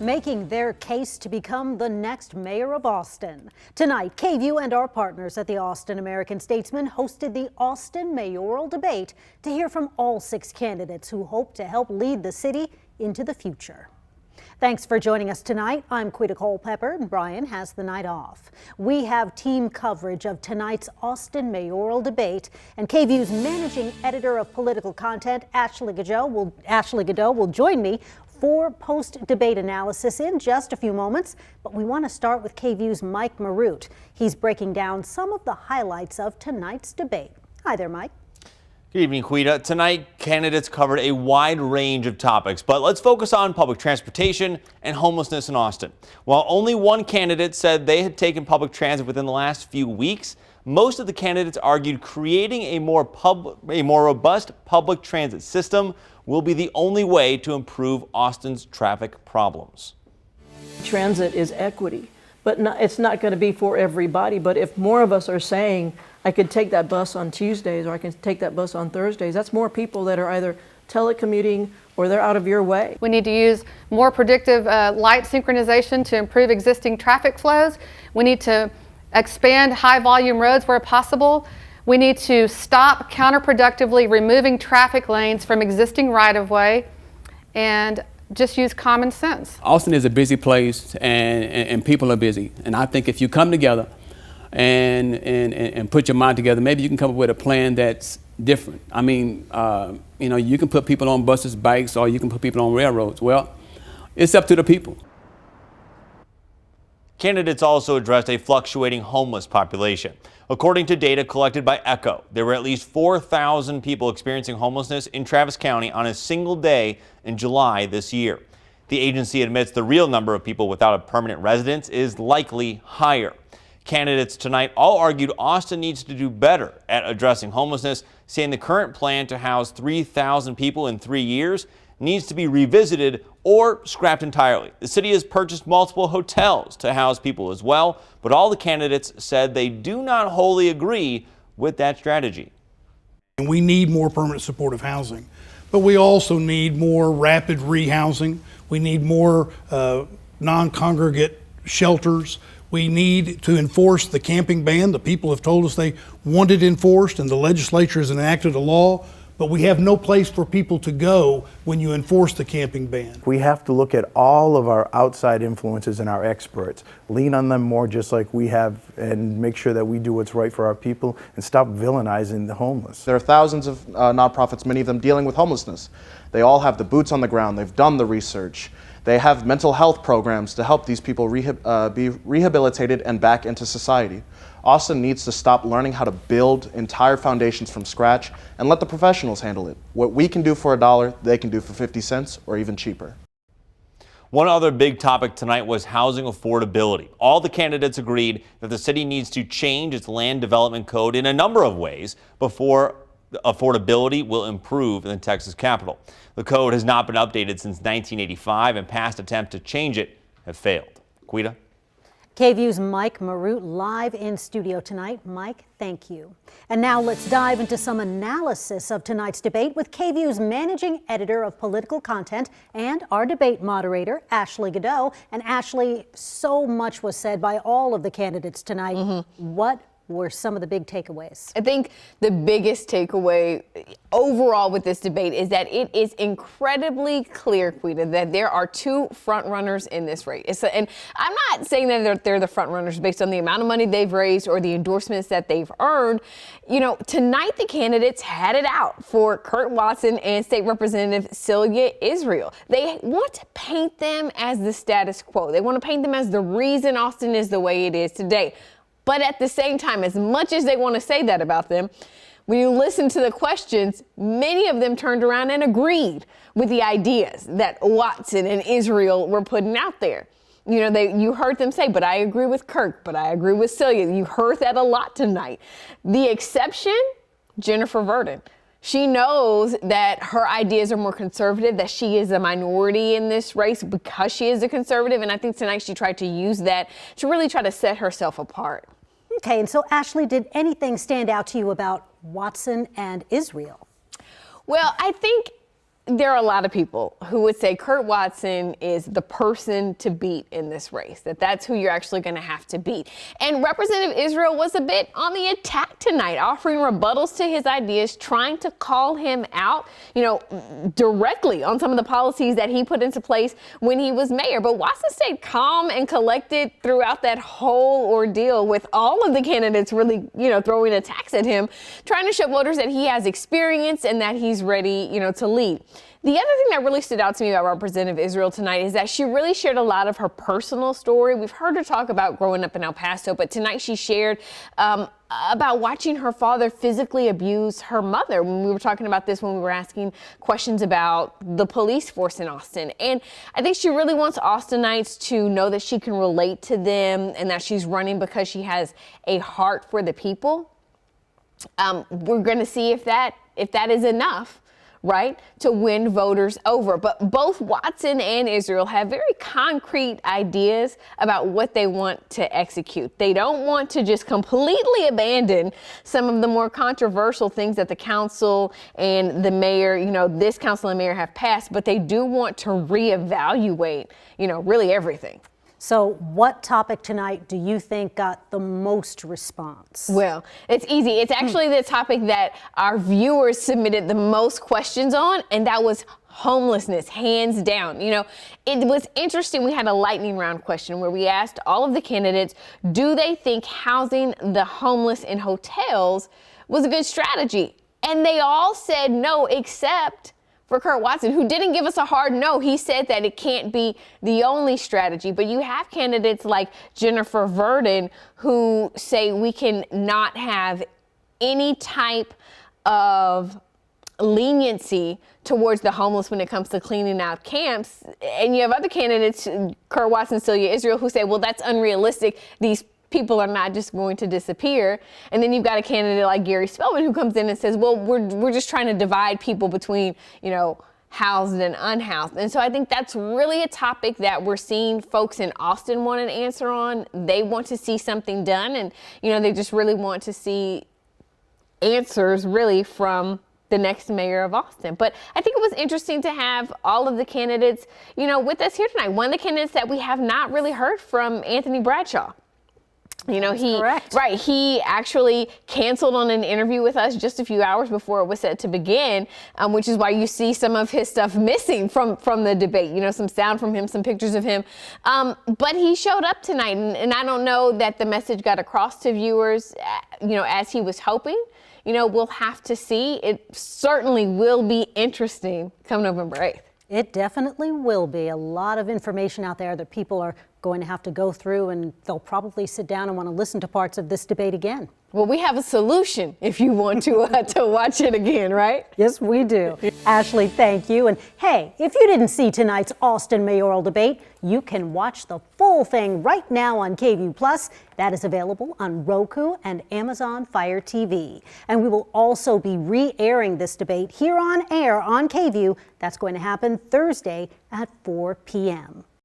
making their case to become the next mayor of Austin. Tonight, KVUE and our partners at the Austin American-Statesman hosted the Austin mayoral debate to hear from all 6 candidates who hope to help lead the city into the future. Thanks for joining us tonight. I'm Quita Culpepper, and Brian has the night off. We have team coverage of tonight's Austin mayoral debate, and KVUE's managing editor of political content, Ashley Godot, will join me for post-debate analysis in just a few moments. But we want to start with KVUE's Mike Marute. He's breaking down some of the highlights of tonight's debate. Hi there, Mike. Good evening, Quita. Tonight, candidates covered a wide range of topics, but let's focus on public transportation and homelessness in Austin. While only one candidate said they had taken public transit within the last few weeks, most of the candidates argued creating a more robust public transit system will be the only way to improve Austin's traffic problems. Transit is equity, but it's not going to be for everybody. But if more of us are saying, I could take that bus on Tuesdays or I can take that bus on Thursdays, that's more people that are either telecommuting or they're out of your way. We need to use more predictive light synchronization to improve existing traffic flows. We need to expand high volume roads where possible. We need to stop counterproductively removing traffic lanes from existing right-of-way and just use common sense. Austin is a busy place and people are busy. And I think if you come together and put your mind together, maybe you can come up with a plan that's different. I mean, you can put people on buses, bikes, or you can put people on railroads. Well, it's up to the people. Candidates also addressed a fluctuating homeless population. According to data collected by ECHO, there were at least 4,000 people experiencing homelessness in Travis County on a single day in July this year. The agency admits the real number of people without a permanent residence is likely higher. Candidates tonight all argued Austin needs to do better at addressing homelessness, saying the current plan to house 3,000 people in 3 years needs to be revisited or scrapped entirely. The city has purchased multiple hotels to house people as well, but all the candidates said they do not wholly agree with that strategy. We need more permanent supportive housing, but we also need more rapid rehousing. We need more non-congregate shelters. We need to enforce the camping ban. The people have told us they want it enforced, and the legislature has enacted a law, but we have no place for people to go when you enforce the camping ban. We have to look at all of our outside influences and our experts, lean on them more just like we have, and make sure that we do what's right for our people and stop villainizing the homeless. There are thousands of nonprofits, many of them dealing with homelessness. They all have the boots on the ground. They've done the research. They have mental health programs to help these people be rehabilitated and back into society. Austin needs to stop learning how to build entire foundations from scratch and let the professionals handle it. What we can do for $1, they can do for 50 cents or even cheaper. One other big topic tonight was housing affordability. All the candidates agreed that the city needs to change its land development code in a number of ways before affordability will improve in the Texas capital. The code has not been updated since 1985, and past attempts to change it have failed. Quita? KVUE's Mike Marute live in studio tonight. Mike, thank you. And now let's dive into some analysis of tonight's debate with KVUE's managing editor of political content and our debate moderator, Ashley Godot. And Ashley, so much was said by all of the candidates tonight. What were some of the big takeaways? I think the biggest takeaway overall with this debate is that it is incredibly clear, Quita, that there are 2 front runners in this race. And I'm not saying that they're the front runners based on the amount of money they've raised or the endorsements that they've earned. You know, tonight the candidates had it out for Kurt Watson and State Representative Celia Israel. They want to paint them as the status quo. They want to paint them as the reason Austin is the way it is today. But at the same time, as much as they want to say that about them, when you listen to the questions, many of them turned around and agreed with the ideas that Watson and Israel were putting out there. You know, you heard them say, but I agree with Kirk, but I agree with Celia. You heard that a lot tonight. The exception, Jennifer Verdon. She knows that her ideas are more conservative, that she is a minority in this race because she is a conservative. And I think tonight she tried to use that to really try to set herself apart. Okay, and so Ashley, did anything stand out to you about Watson and Israel? Well, I think there are a lot of people who would say Kurt Watson is the person to beat in this race, that's who you're actually going to have to beat. And Representative Israel was a bit on the attack tonight, offering rebuttals to his ideas, trying to call him out, directly on some of the policies that he put into place when he was mayor. But Watson stayed calm and collected throughout that whole ordeal, with all of the candidates really, throwing attacks at him, trying to show voters that he has experience and that he's ready, to lead. The other thing that really stood out to me about Representative Israel tonight is that she really shared a lot of her personal story. We've heard her talk about growing up in El Paso, but tonight she shared about watching her father physically abuse her mother. When we were talking about this, when we were asking questions about the police force in Austin. And I think she really wants Austinites to know that she can relate to them and that she's running because she has a heart for the people. We're going to see if that is enough, right, to win voters over. But both Watson and Israel have very concrete ideas about what they want to execute. They don't want to just completely abandon some of the more controversial things that the council and the mayor, this council and mayor have passed, but they do want to reevaluate, really everything. So what topic tonight do you think got the most response? Well, it's easy. It's actually the topic that our viewers submitted the most questions on, and that was homelessness, hands down. It was interesting. We had a lightning round question where we asked all of the candidates, do they think housing the homeless in hotels was a good strategy? And they all said no, except for Kurt Watson, who didn't give us a hard no. He said that it can't be the only strategy. But you have candidates like Jennifer Verdon who say we can not have any type of leniency towards the homeless when it comes to cleaning out camps. And you have other candidates, Kurt Watson, Celia Israel, who say, well, that's unrealistic. These people are not just going to disappear. And then you've got a candidate like Gary Spellman who comes in and says, well, we're just trying to divide people between, housed and unhoused. And so I think that's really a topic that we're seeing folks in Austin want an answer on. They want to see something done, and, they just really want to see answers really from the next mayor of Austin. But I think it was interesting to have all of the candidates, with us here tonight. One of the candidates that we have not really heard from, Anthony Bradshaw. He actually canceled on an interview with us just a few hours before it was set to begin, which is why you see some of his stuff missing from the debate, some sound from him, some pictures of him. But he showed up tonight, and I don't know that the message got across to viewers, as he was hoping. We'll have to see. It certainly will be interesting come November 8th. It definitely will be. A lot of information out there that people are going to have to go through, and they'll probably sit down and want to listen to parts of this debate again. Well, we have a solution if you want to watch it again, right? Yes, we do. Ashley, thank you. And hey, if you didn't see tonight's Austin mayoral debate, you can watch the full thing right now on KVUE Plus. That is available on Roku and Amazon Fire TV. And we will also be re-airing this debate here on air on KVUE. That's going to happen Thursday at 4 p.m.